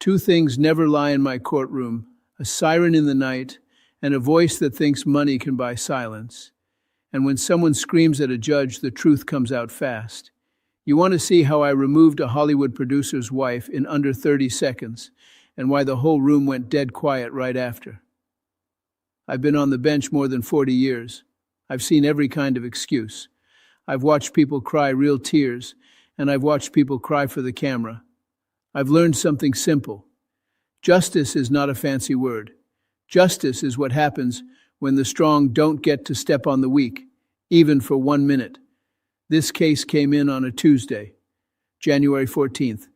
Two things never lie in my courtroom: a siren in the night and a voice that thinks money can buy silence. And when someone screams at a judge, the truth comes out fast. You want to see how I removed a Hollywood producer's wife in under 30 seconds, and why the whole room went dead quiet right after. I've been on the bench more than 40 years. I've seen every kind of excuse. I've watched people cry real tears, and I've watched people cry for the camera. I've learned something simple. Justice is not a fancy word. Justice is what happens when the strong don't get to step on the weak, even for 1 minute. This case came in on a Tuesday, January 14th,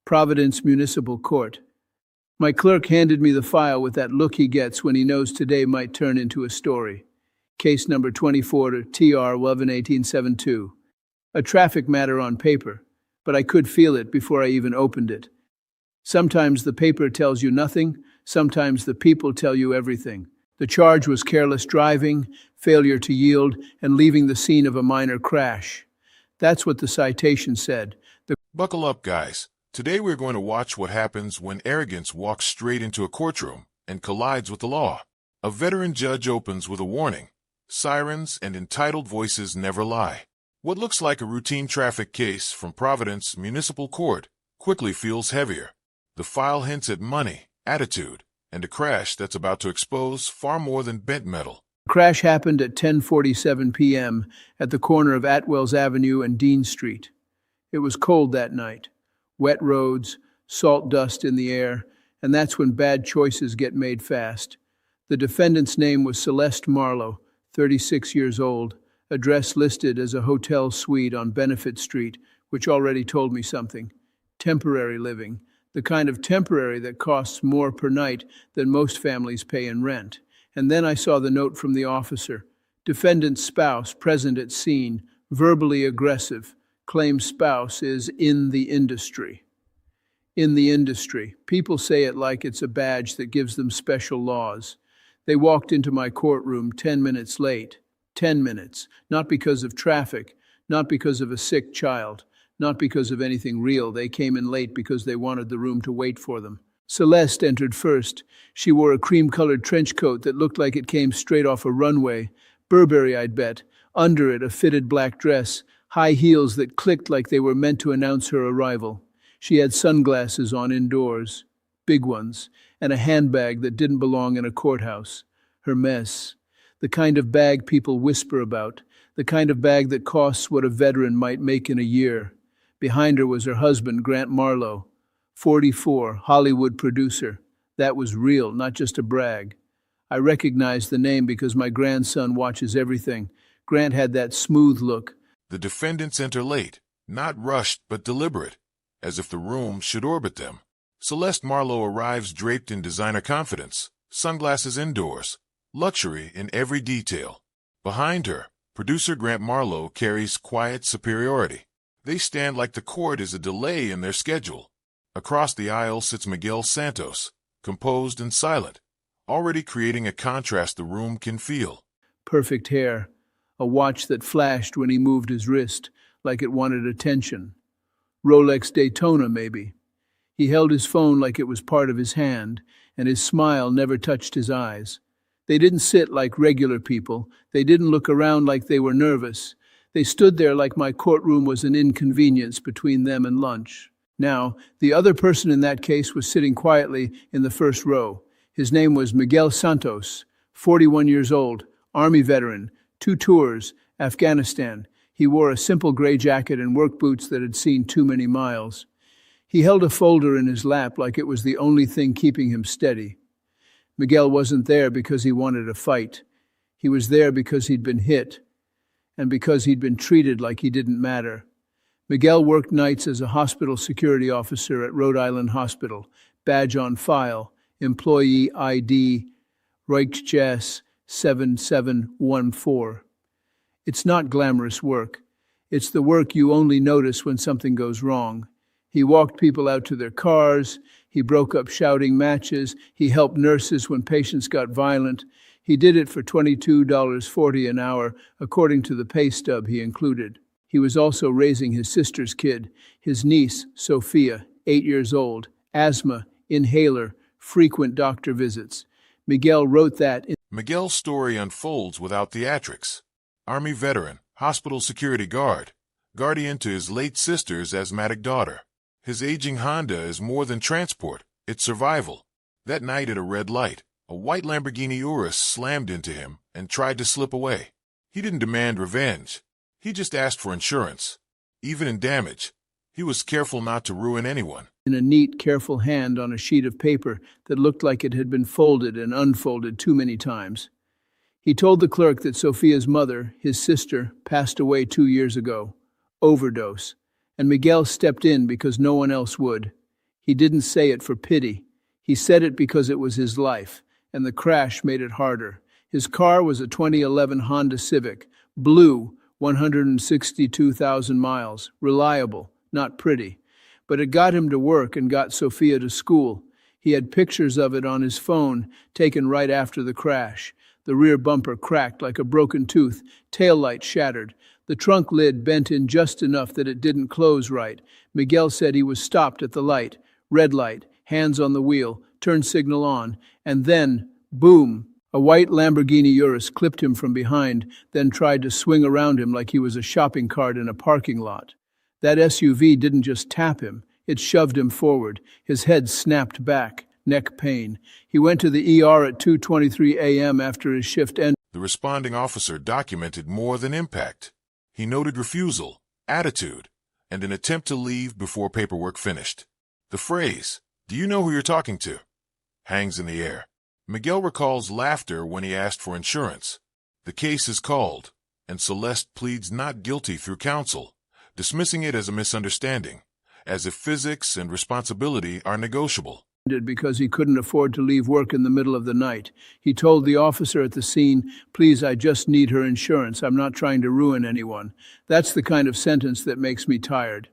Providence Municipal Court. My clerk handed me the file with that look he gets when he knows today might turn into a story. Case number 24 to TR 11-1872. A traffic matter on paper, but I could feel it before I even opened it. Sometimes the paper tells you nothing, sometimes the people tell you everything. The charge was careless driving, failure to yield, and leaving the scene of a minor crash. That's what the citation said. Buckle up, guys. Today we're going to watch what happens when arrogance walks straight into a courtroom and collides with the law. A veteran judge opens with a warning. Sirens and entitled voices never lie. What looks like a routine traffic case from Providence Municipal Court quickly feels heavier. The file hints at money, attitude, and a crash that's about to expose far more than bent metal. The crash happened at 10:47 p.m. at the corner of Atwells Avenue and Dean Street. It was cold that night. Wet roads, salt dust in the air, and that's when bad choices get made fast. The defendant's name was Celeste Marlowe, 36 years old, address listed as a hotel suite on Benefit Street, which already told me something. Temporary living, the kind of temporary that costs more per night than most families pay in rent. And then I saw the note from the officer. Defendant's spouse present at scene, verbally aggressive. Claims spouse is in the industry. In the industry. People say it like it's a badge that gives them special laws. They walked into my courtroom 10 minutes late. 10 minutes. Not because of traffic, not because of a sick child, not because of anything real. They came in late because they wanted the room to wait for them. Celeste entered first. She wore a cream-colored trench coat that looked like it came straight off a runway. Burberry, I'd bet. Under it, a fitted black dress, high heels that clicked like they were meant to announce her arrival. She had sunglasses on indoors, big ones, and a handbag that didn't belong in a courthouse. Her mess. The kind of bag people whisper about. The kind of bag that costs what a veteran might make in a year. Behind her was her husband, Grant Marlowe, 44, Hollywood producer. That was real, not just a brag. I recognized the name because my grandson watches everything. Grant had that smooth look. The defendants enter late, not rushed but deliberate, as if the room should orbit them. Celeste Marlowe arrives draped in designer confidence, sunglasses indoors, luxury in every detail. Behind her, producer Grant Marlowe carries quiet superiority. They stand like the court is a delay in their schedule. Across the aisle sits Miguel Santos, composed and silent, already creating a contrast the room can feel. Perfect hair, a watch that flashed when he moved his wrist, like it wanted attention. Rolex Daytona, maybe. He held his phone like it was part of his hand, and his smile never touched his eyes. They didn't sit like regular people. They didn't look around like they were nervous. They stood there like my courtroom was an inconvenience between them and lunch. Now, the other person in that case was sitting quietly in the first row. His name was Miguel Santos, 41 years old, Army veteran, 2 tours, Afghanistan. He wore a simple gray jacket and work boots that had seen too many miles. He held a folder in his lap like it was the only thing keeping him steady. Miguel wasn't there because he wanted a fight. He was there because he'd been hit, and because he'd been treated like he didn't matter. Miguel worked nights as a hospital security officer at Rhode Island Hospital, badge on file, employee ID, Reichs 7714. It's not glamorous work. It's the work you only notice when something goes wrong. He walked people out to their cars. He broke up shouting matches. He helped nurses when patients got violent. He did it for $22.40 an hour, according to the pay stub he included. He was also raising his sister's kid, his niece, Sophia, 8 years old, asthma, inhaler, frequent doctor visits. Miguel wrote that in Miguel's story unfolds without theatrics. Army veteran, hospital security guard, guardian to his late sister's asthmatic daughter. His aging Honda is more than transport, it's survival. That night at a red light, a white Lamborghini Urus slammed into him and tried to slip away. He didn't demand revenge. He just asked for insurance. Even in damage, he was careful not to ruin anyone. a neat, careful hand on a sheet of paper that looked like it had been folded and unfolded too many times. He told the clerk that Sophia's mother, his sister, passed away 2 years ago. Overdose. And Miguel stepped in because no one else would. He didn't say it for pity. He said it because it was his life, and the crash made it harder. His car was a 2011 Honda Civic, blue, 162,000 miles, reliable, not pretty. But it got him to work and got Sophia to school. He had pictures of it on his phone, taken right after the crash. The rear bumper cracked like a broken tooth, taillight shattered. The trunk lid bent in just enough that it didn't close right. Miguel said he was stopped at the light, red light, hands on the wheel, turn signal on, and then, boom! A white Lamborghini Urus clipped him from behind, then tried to swing around him like he was a shopping cart in a parking lot. That SUV didn't just tap him, it shoved him forward. His head snapped back, neck pain. He went to the ER at 2:23 a.m. after his shift ended. The responding officer documented more than impact. He noted refusal, attitude, and an attempt to leave before paperwork finished. The phrase, "Do you know who you're talking to?" hangs in the air. Miguel recalls laughter when he asked for insurance. The case is called, and Celeste pleads not guilty through counsel, dismissing it as a misunderstanding, as if physics and responsibility are negotiable. Because he couldn't afford to leave work in the middle of the night. He told the officer at the scene, "Please, I just need her insurance. I'm not trying to ruin anyone." That's the kind of sentence that makes me tired.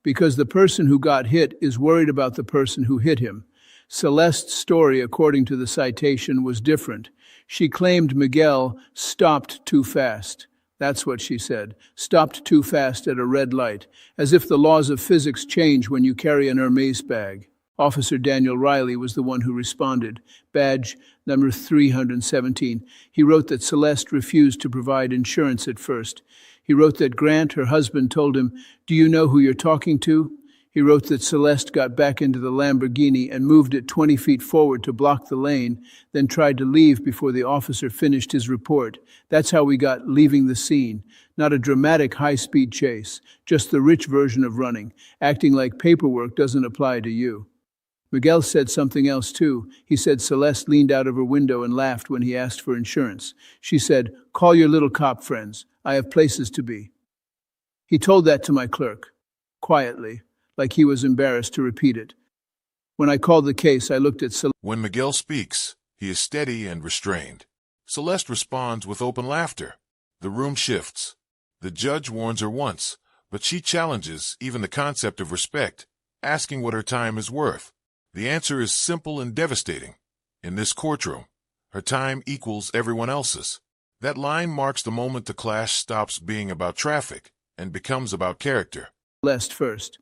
Because the person who got hit is worried about the person who hit him. Celeste's story, according to the citation, was different. She claimed Miguel stopped too fast. That's what she said. Stopped too fast at a red light, as if the laws of physics change when you carry an Hermes bag. Officer Daniel Riley was the one who responded. Badge number 317. He wrote that Celeste refused to provide insurance at first. He wrote that Grant, her husband, told him, "Do you know who you're talking to?" He wrote that Celeste got back into the Lamborghini and moved it 20 feet forward to block the lane, then tried to leave before the officer finished his report. That's how we got leaving the scene. Not a dramatic high-speed chase, just the rich version of running, acting like paperwork doesn't apply to you. Miguel said something else too. He said Celeste leaned out of her window and laughed when he asked for insurance. She said, "Call your little cop friends. I have places to be." He told that to my clerk, quietly, like he was embarrassed to repeat it. When I called the case, I looked at Celeste. When Miguel speaks, he is steady and restrained. Celeste responds with open laughter. The room shifts. The judge warns her once, but she challenges even the concept of respect, asking what her time is worth. The answer is simple and devastating. In this courtroom, her time equals everyone else's. That line marks the moment the clash stops being about traffic and becomes about character. Celeste first.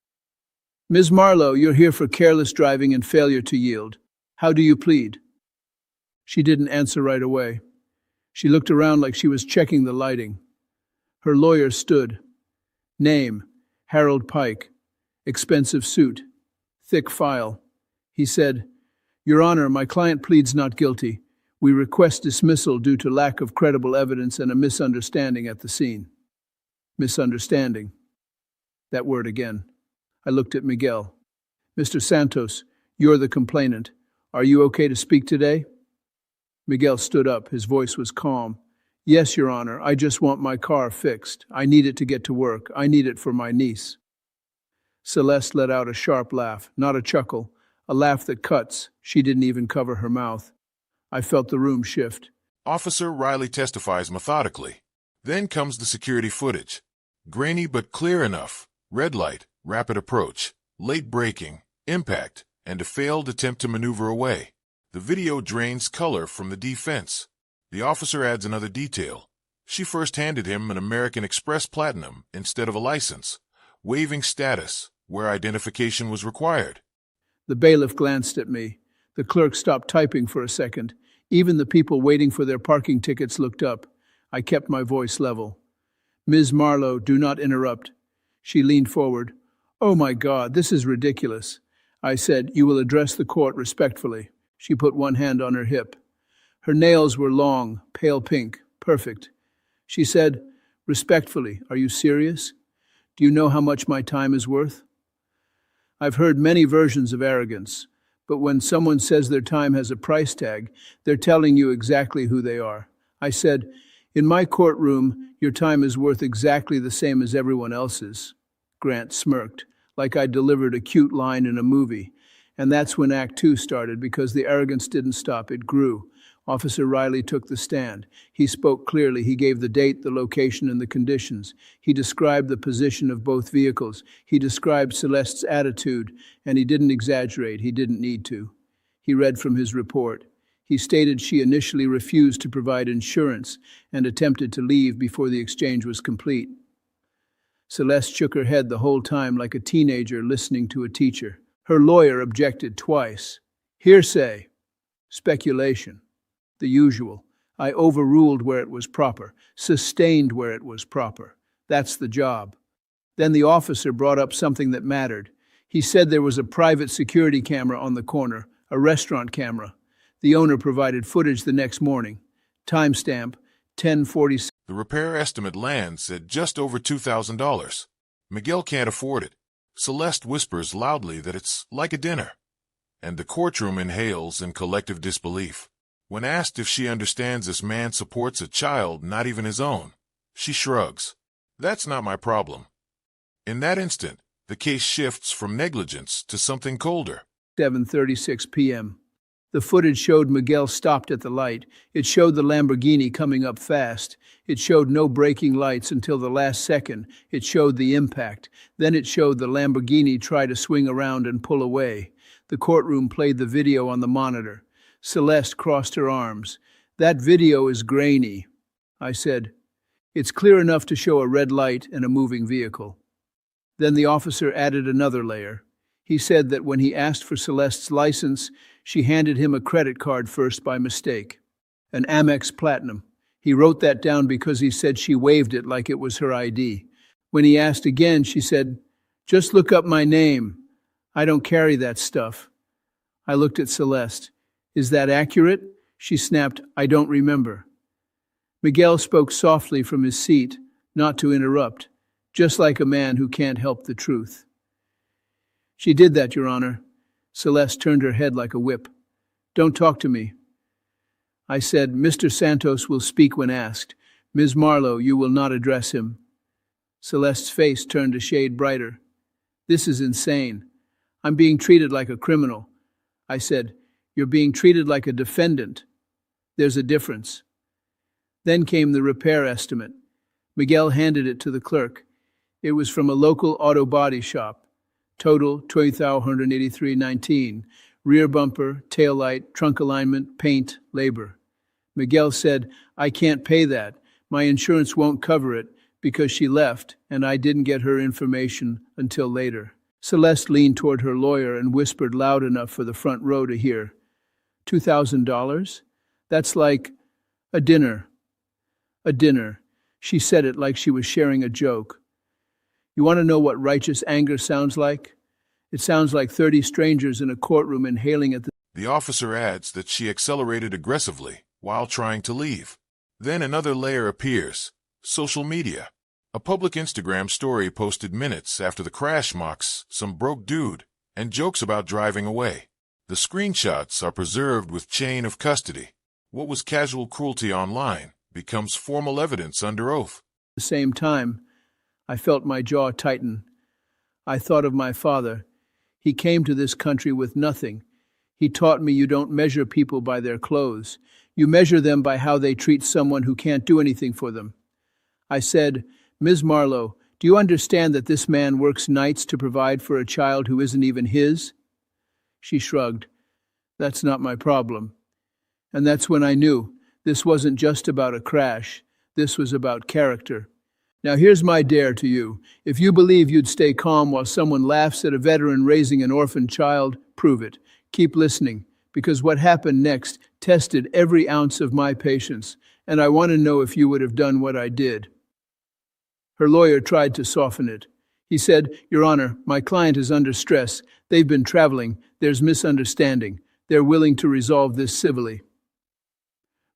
"Ms. Marlowe, you're here for careless driving and failure to yield. How do you plead?" She didn't answer right away. She looked around like she was checking the lighting. Her lawyer stood. Name, Harold Pike. Expensive suit. Thick file. He said, "Your Honor, my client pleads not guilty. We request dismissal due to lack of credible evidence and a misunderstanding at the scene." Misunderstanding. That word again. I looked at Miguel. "Mr. Santos, you're the complainant. Are you okay to speak today?" Miguel stood up. His voice was calm. "Yes, Your Honor, I just want my car fixed. I need it to get to work. I need it for my niece." Celeste let out a sharp laugh, not a chuckle, a laugh that cuts. She didn't even cover her mouth. I felt the room shift. Officer Riley testifies methodically. Then comes the security footage. Grainy but clear enough. Red light, rapid approach, late braking, impact, and a failed attempt to maneuver away. The video drains color from the defense. The officer adds another detail. She first handed him an American Express Platinum instead of a license, waiving status where identification was required. The bailiff glanced at me. The clerk stopped typing for a second. Even the people waiting for their parking tickets looked up. I kept my voice level. Ms. Marlowe, do not interrupt. She leaned forward. Oh my God, this is ridiculous. I said, you will address the court respectfully. She put one hand on her hip. Her nails were long, pale pink, perfect. She said, respectfully, are you serious? Do you know how much my time is worth? I've heard many versions of arrogance, but when someone says their time has a price tag, they're telling you exactly who they are. I said, in my courtroom, your time is worth exactly the same as everyone else's. Grant smirked, like I delivered a cute line in a movie. And that's when Act 2 started, because the arrogance didn't stop, it grew. Officer Riley took the stand. He spoke clearly. He gave the date, the location, and the conditions. He described the position of both vehicles. He described Celeste's attitude, and he didn't exaggerate. He didn't need to. He read from his report. He stated she initially refused to provide insurance and attempted to leave before the exchange was complete. Celeste shook her head the whole time like a teenager listening to a teacher. Her lawyer objected twice. Hearsay. Speculation. The usual. I overruled where it was proper, sustained where it was proper. That's the job. Then the officer brought up something that mattered. He said there was a private security camera on the corner, a restaurant camera. The owner provided footage the next morning. Timestamp, 10:46. The repair estimate lands at just over $2,000. Miguel can't afford it. Celeste whispers loudly that it's like a dinner. And the courtroom inhales in collective disbelief. When asked if she understands this man supports a child not even his own, she shrugs. That's not my problem. In that instant, the case shifts from negligence to something colder. 7:36 p.m. The footage showed Miguel stopped at the light. It showed the Lamborghini coming up fast. It showed no braking lights until the last second. It showed the impact. Then it showed the Lamborghini try to swing around and pull away. The courtroom played the video on the monitor. Celeste crossed her arms. That video is grainy. I said, it's clear enough to show a red light and a moving vehicle. Then the officer added another layer. He said that when he asked for Celeste's license, she handed him a credit card first by mistake. An Amex Platinum. He wrote that down because he said she waved it like it was her ID. When he asked again, she said, just look up my name. I don't carry that stuff. I looked at Celeste. Is that accurate? She snapped, I don't remember. Miguel spoke softly from his seat, not to interrupt, just like a man who can't help the truth. She did that, Your Honor. Celeste turned her head like a whip. Don't talk to me. I said, Mr. Santos will speak when asked. Ms. Marlowe, you will not address him. Celeste's face turned a shade brighter. This is insane. I'm being treated like a criminal. I said, you're being treated like a defendant. There's a difference. Then came the repair estimate. Miguel handed it to the clerk. It was from a local auto body shop. Total, $20,183.19. Rear bumper, tail light, trunk alignment, paint, labor. Miguel said, I can't pay that. My insurance won't cover it because she left and I didn't get her information until later. Celeste leaned toward her lawyer and whispered loud enough for the front row to hear. $2,000? That's like a dinner. A dinner. She said it like she was sharing a joke. You want to know what righteous anger sounds like? It sounds like 30 strangers in a courtroom inhaling at The officer adds that she accelerated aggressively while trying to leave. Then another layer appears. Social media. A public Instagram story posted minutes after the crash mocks some broke dude and jokes about driving away. The screenshots are preserved with chain of custody. What was casual cruelty online becomes formal evidence under oath. At the same time, I felt my jaw tighten. I thought of my father. He came to this country with nothing. He taught me you don't measure people by their clothes. You measure them by how they treat someone who can't do anything for them. I said, Ms. Marlowe, do you understand that this man works nights to provide for a child who isn't even his? She shrugged. That's not my problem. And that's when I knew this wasn't just about a crash. This was about character. Now here's my dare to you. If you believe you'd stay calm while someone laughs at a veteran raising an orphan child, prove it. Keep listening, because what happened next tested every ounce of my patience, and I want to know if you would have done what I did. Her lawyer tried to soften it. He said, Your Honor, my client is under stress. They've been traveling. There's misunderstanding. They're willing to resolve this civilly.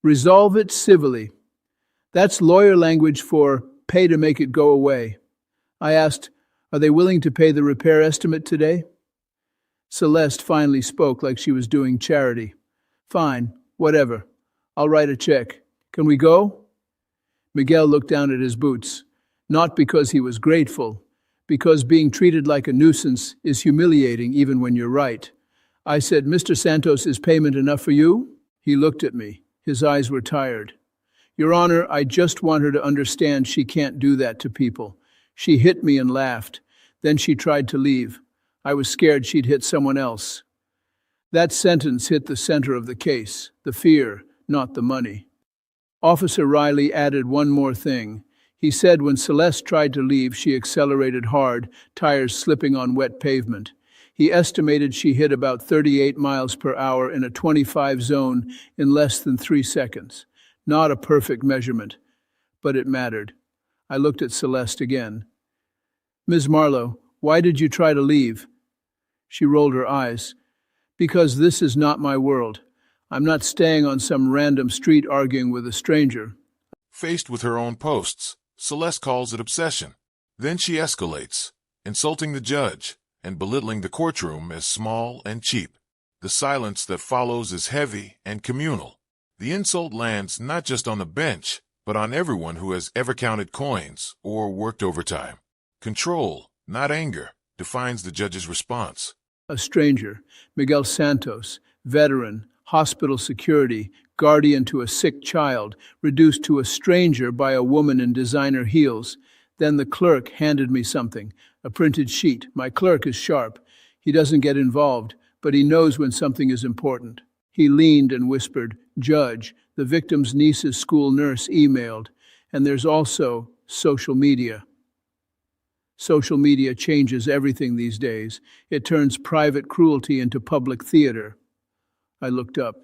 Resolve it civilly. That's lawyer language for pay to make it go away. I asked, Are they willing to pay the repair estimate today? Celeste finally spoke like she was doing charity. Fine, whatever. I'll write a check. Can we go? Miguel looked down at his boots. Not because he was grateful, because being treated like a nuisance is humiliating even when you're right. I said, Mr. Santos, is payment enough for you? He looked at me. His eyes were tired. Your Honor, I just want her to understand she can't do that to people. She hit me and laughed. Then she tried to leave. I was scared she'd hit someone else. That sentence hit the center of the case, the fear, not the money. Officer Riley added one more thing. He said when Celeste tried to leave, she accelerated hard, tires slipping on wet pavement. He estimated she hit about 38 miles per hour in a 25 zone in less than 3 seconds. Not a perfect measurement, but it mattered. I looked at Celeste again. Ms. Marlowe, why did you try to leave? She rolled her eyes. Because this is not my world. I'm not staying on some random street arguing with a stranger. Faced with her own posts, Celeste calls it obsession. Then she escalates, insulting the judge and belittling the courtroom as small and cheap. The silence that follows is heavy and communal. The insult lands not just on the bench, but on everyone who has ever counted coins or worked overtime. Control, not anger, defines the judge's response. A stranger, Miguel Santos, veteran, hospital security, guardian to a sick child, reduced to a stranger by a woman in designer heels. Then the clerk handed me something, a printed sheet. My clerk is sharp. He doesn't get involved, but he knows when something is important. He leaned and whispered, Judge, the victim's niece's school nurse emailed, and there's also social media. Social media changes everything these days. It turns private cruelty into public theater. I looked up.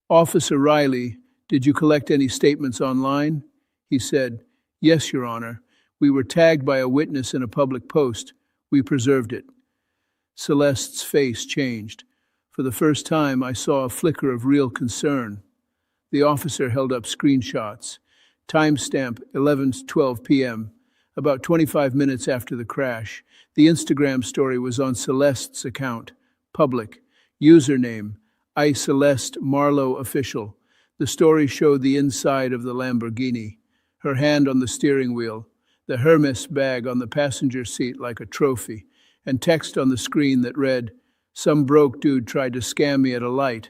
Officer Riley, did you collect any statements online? He said, Yes, Your Honor. We were tagged by a witness in a public post. We preserved it. Celeste's face changed. For the first time, I saw a flicker of real concern. The officer held up screenshots. Timestamp 11:12 p.m. About 25 minutes after the crash. The Instagram story was on Celeste's account. Public. Username, I Celeste Marlowe Official. The story showed the inside of the Lamborghini. Her hand on the steering wheel. The Hermes bag on the passenger seat like a trophy. And text on the screen that read, Some broke dude tried to scam me at a light.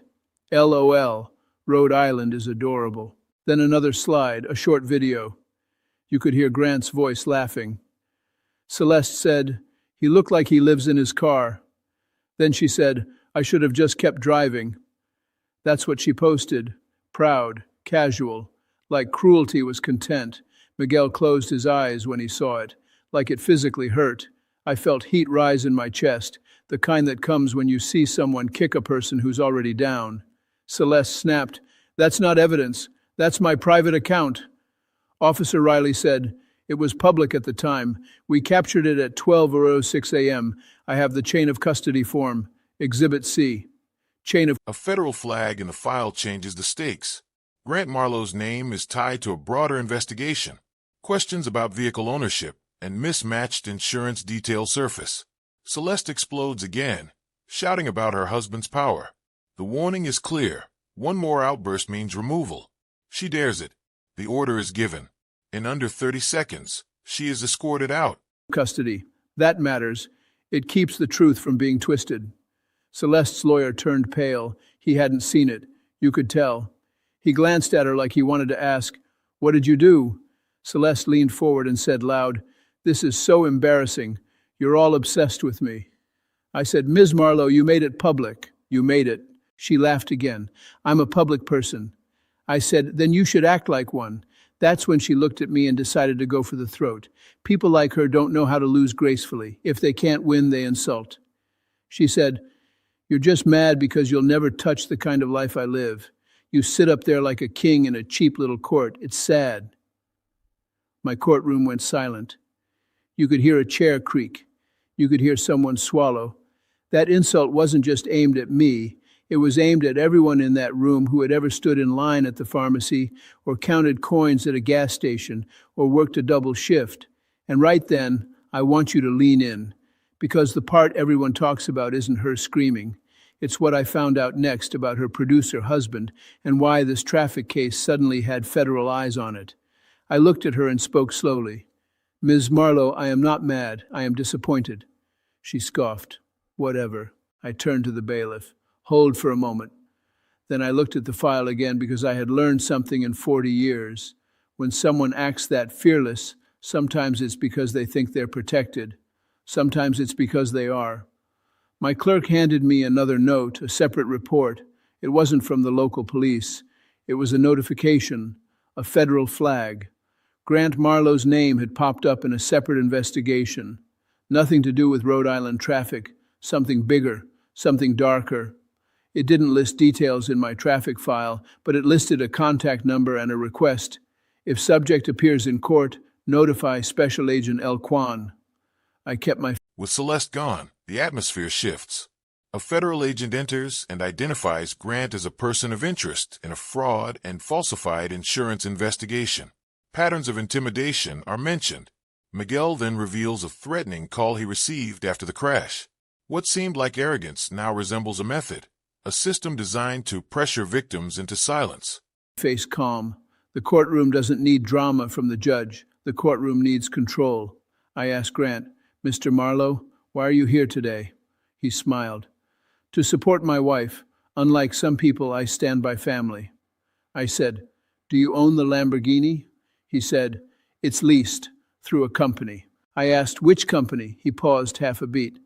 LOL. Rhode Island is adorable. Then another slide, a short video. You could hear Grant's voice laughing. Celeste said, He looked like he lives in his car. Then she said, I should have just kept driving. That's what she posted. Proud, casual, like cruelty was content. Miguel closed his eyes when he saw it, like it physically hurt. I felt heat rise in my chest, the kind that comes when you see someone kick a person who's already down. Celeste snapped, That's not evidence. That's my private account. Officer Riley said, It was public at the time. We captured it at 12:06 a.m. I have the chain of custody form. Exhibit C. A federal flag in the file changes the stakes. Grant Marlowe's name is tied to a broader investigation. Questions about vehicle ownership and mismatched insurance details surface. Celeste explodes again, shouting about her husband's power. The warning is clear. One more outburst means removal. She dares it. The order is given. In under 30 seconds, she is escorted out. Custody. That matters. It keeps the truth from being twisted. Celeste's lawyer turned pale. He hadn't seen it. You could tell. He glanced at her like he wanted to ask, What did you do? Celeste leaned forward and said loud, This is so embarrassing. You're all obsessed with me. I said, Ms. Marlowe, you made it public. You made it. She laughed again. I'm a public person. I said, Then you should act like one. That's when she looked at me and decided to go for the throat. People like her don't know how to lose gracefully. If they can't win, they insult. She said, "You're just mad because you'll never touch the kind of life I live. You sit up there like a king in a cheap little court. It's sad." My courtroom went silent. You could hear a chair creak. You could hear someone swallow. That insult wasn't just aimed at me. It was aimed at everyone in that room who had ever stood in line at the pharmacy or counted coins at a gas station or worked a double shift. And right then, I want you to lean in, because the part everyone talks about isn't her screaming. It's what I found out next about her producer husband and why this traffic case suddenly had federal eyes on it. I looked at her and spoke slowly. "Ms. Marlowe, I am not mad. I am disappointed." She scoffed. "Whatever." I turned to the bailiff. "Hold for a moment." Then I looked at the file again because I had learned something in 40 years. When someone acts that fearless, sometimes it's because they think they're protected. Sometimes it's because they are. My clerk handed me another note, a separate report. It wasn't from the local police. It was a notification, a federal flag. Grant Marlowe's name had popped up in a separate investigation. Nothing to do with Rhode Island traffic, something bigger, something darker. It didn't list details in my traffic file, but it listed a contact number and a request. If subject appears in court, notify Special Agent El Quan. I kept my... With Celeste gone, the atmosphere shifts. A federal agent enters and identifies Grant as a person of interest in a fraud and falsified insurance investigation. Patterns of intimidation are mentioned. Miguel then reveals a threatening call he received after the crash. What seemed like arrogance now resembles a method, a system designed to pressure victims into silence. Face calm. The courtroom doesn't need drama from the judge. The courtroom needs control. I asked Grant, "Mr. Marlowe, why are you here today?" He smiled. "To support my wife. Unlike some people, I stand by family." I said, "Do you own the Lamborghini?" He said, "It's leased, through a company." I asked, "Which company?" He paused half a beat.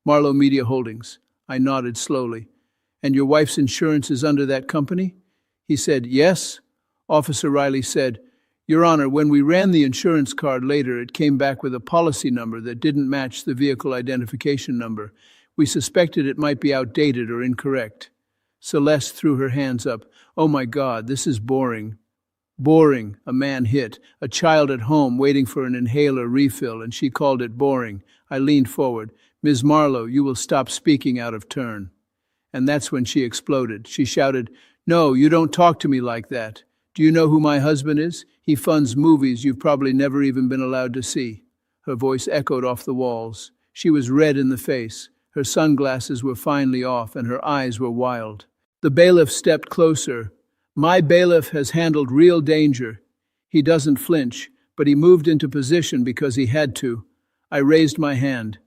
"Marlowe Media Holdings." I nodded slowly. "And your wife's insurance is under that company?" He said, "Yes." Officer Riley said, "Your Honor, when we ran the insurance card later, it came back with a policy number that didn't match the vehicle identification number. We suspected it might be outdated or incorrect." Celeste threw her hands up. "Oh my God, this is boring." Boring, a man hit, a child at home waiting for an inhaler refill, and she called it boring. I leaned forward. "Ms. Marlowe, you will stop speaking out of turn." And that's when she exploded. She shouted, "No, you don't talk to me like that. Do you know who my husband is? He funds movies you've probably never even been allowed to see." Her voice echoed off the walls. She was red in the face. Her sunglasses were finally off, and her eyes were wild. The bailiff stepped closer. "My bailiff has handled real danger. He doesn't flinch, but he moved into position because he had to." I raised my hand.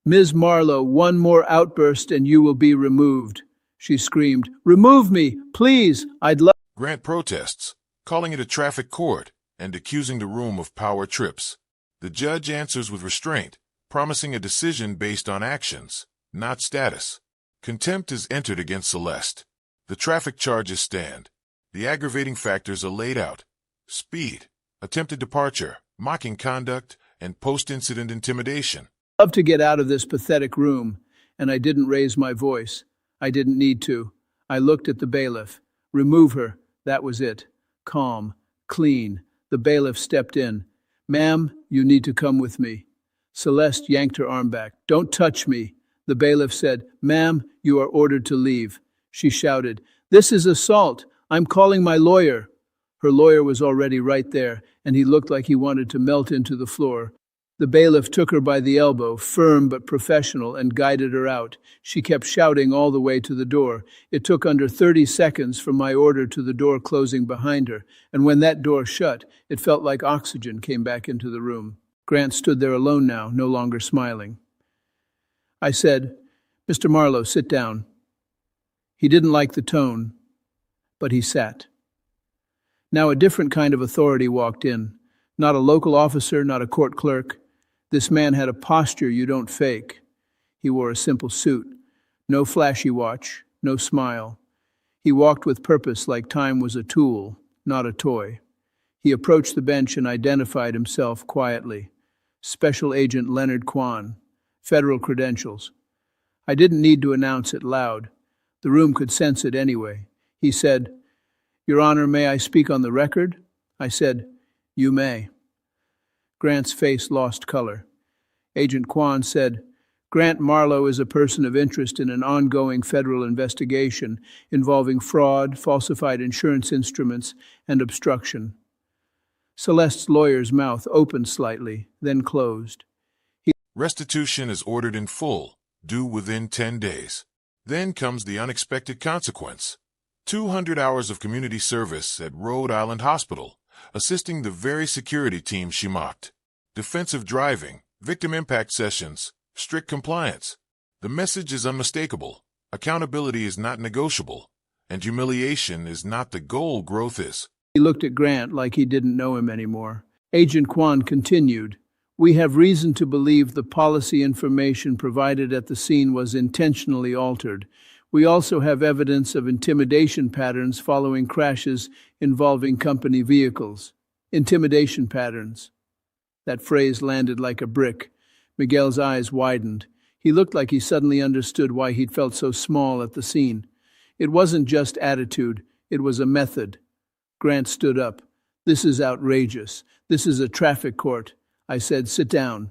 "Ms. Marlowe, one more outburst and you will be removed." She screamed, "Remove me, please, I'd love..." Grant protests, calling it a traffic court and accusing the room of power trips. The judge answers with restraint, promising a decision based on actions, not status. Contempt is entered against Celeste. The traffic charges stand. The aggravating factors are laid out: speed, attempted departure, mocking conduct, and post-incident intimidation. "I'd love to get out of this pathetic room," and I didn't raise my voice. I didn't need to. I looked at the bailiff. "Remove her." That was it. Calm, clean. The bailiff stepped in. "Ma'am, you need to come with me." Celeste yanked her arm back. "Don't touch me." The bailiff said, "Ma'am, you are ordered to leave." She shouted, "This is assault. I'm calling my lawyer." Her lawyer was already right there, and he looked like he wanted to melt into the floor. The bailiff took her by the elbow, firm but professional, and guided her out. She kept shouting all the way to the door. It took under 30 seconds from my order to the door closing behind her, and when that door shut, it felt like oxygen came back into the room. Grant stood there alone now, no longer smiling. I said, "Mr. Marlowe, sit down." He didn't like the tone, but he sat. Now a different kind of authority walked in. Not a local officer, not a court clerk. This man had a posture you don't fake. He wore a simple suit. No flashy watch, no smile. He walked with purpose, like time was a tool, not a toy. He approached the bench and identified himself quietly. Special Agent Leonard Kwan, federal credentials. I didn't need to announce it loud. The room could sense it anyway. He said, "Your Honor, may I speak on the record?" I said, "You may." Grant's face lost color. Agent Kwan said, "Grant Marlowe is a person of interest in an ongoing federal investigation involving fraud, falsified insurance instruments, and obstruction." Celeste's lawyer's mouth opened slightly, then closed. Restitution is ordered in full, due within 10 days. Then comes the unexpected consequence. 200 hours of community service at Rhode Island Hospital, assisting the very security team she mocked. Defensive driving, victim impact sessions, strict compliance. The message is unmistakable. Accountability is not negotiable, and humiliation is not the goal, growth is. He looked at Grant like he didn't know him anymore. Agent Kwan continued, "We have reason to believe the policy information provided at the scene was intentionally altered. We also have evidence of intimidation patterns following crashes involving company vehicles." Intimidation patterns. That phrase landed like a brick. Miguel's eyes widened. He looked like he suddenly understood why he'd felt so small at the scene. It wasn't just attitude, it was a method. Grant stood up. "This is outrageous. This is a traffic court." I said, "Sit down."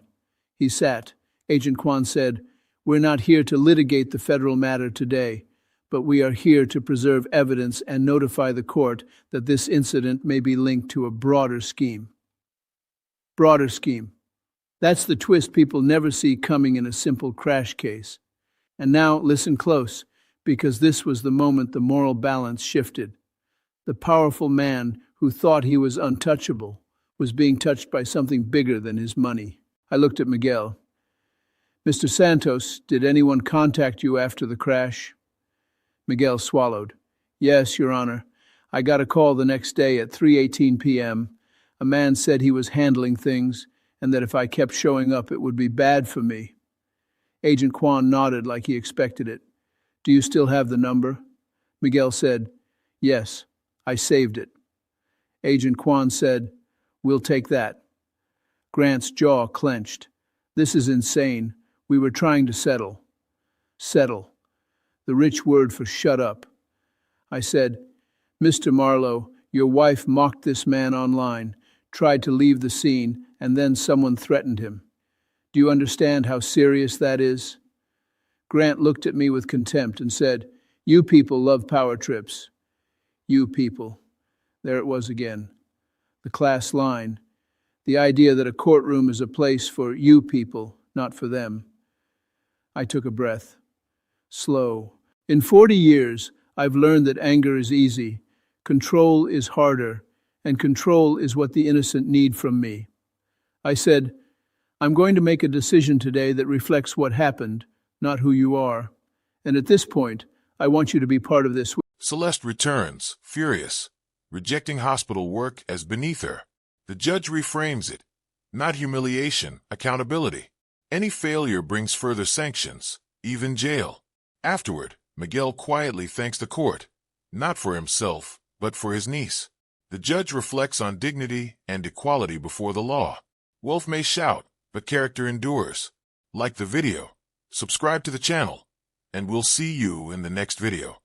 He sat. Agent Kwan said, "We're not here to litigate the federal matter today, but we are here to preserve evidence and notify the court that this incident may be linked to a broader scheme." Broader scheme. That's the twist people never see coming in a simple crash case. And now, listen close, because this was the moment the moral balance shifted. The powerful man who thought he was untouchable was being touched by something bigger than his money. I looked at Miguel. "Mr. Santos, did anyone contact you after the crash?" Miguel swallowed. "Yes, Your Honor. I got a call the next day at 3:18 p.m. A man said he was handling things and that if I kept showing up it would be bad for me." Agent Kwan nodded like he expected it. "Do you still have the number?" Miguel said, "Yes, I saved it." Agent Kwan said, "We'll take that." Grant's jaw clenched. "This is insane. We were trying to settle." Settle. The rich word for shut up. I said, "Mr. Marlowe, your wife mocked this man online, tried to leave the scene, and then someone threatened him. Do you understand how serious that is?" Grant looked at me with contempt and said, "You people love power trips." You people. There it was again. The class line. The idea that a courtroom is a place for you people, not for them. I took a breath. Slow. In 40 years, I've learned that anger is easy, control is harder, and control is what the innocent need from me. I said, "I'm going to make a decision today that reflects what happened, not who you are. And at this point, I want you to be part of this." Celeste returns, furious, rejecting hospital work as beneath her. The judge reframes it. Not humiliation, accountability. Any failure brings further sanctions, even jail. Afterward, Miguel quietly thanks the court, not for himself, but for his niece. The judge reflects on dignity and equality before the law. Wolf may shout, but character endures. Like the video, subscribe to the channel, and we'll see you in the next video.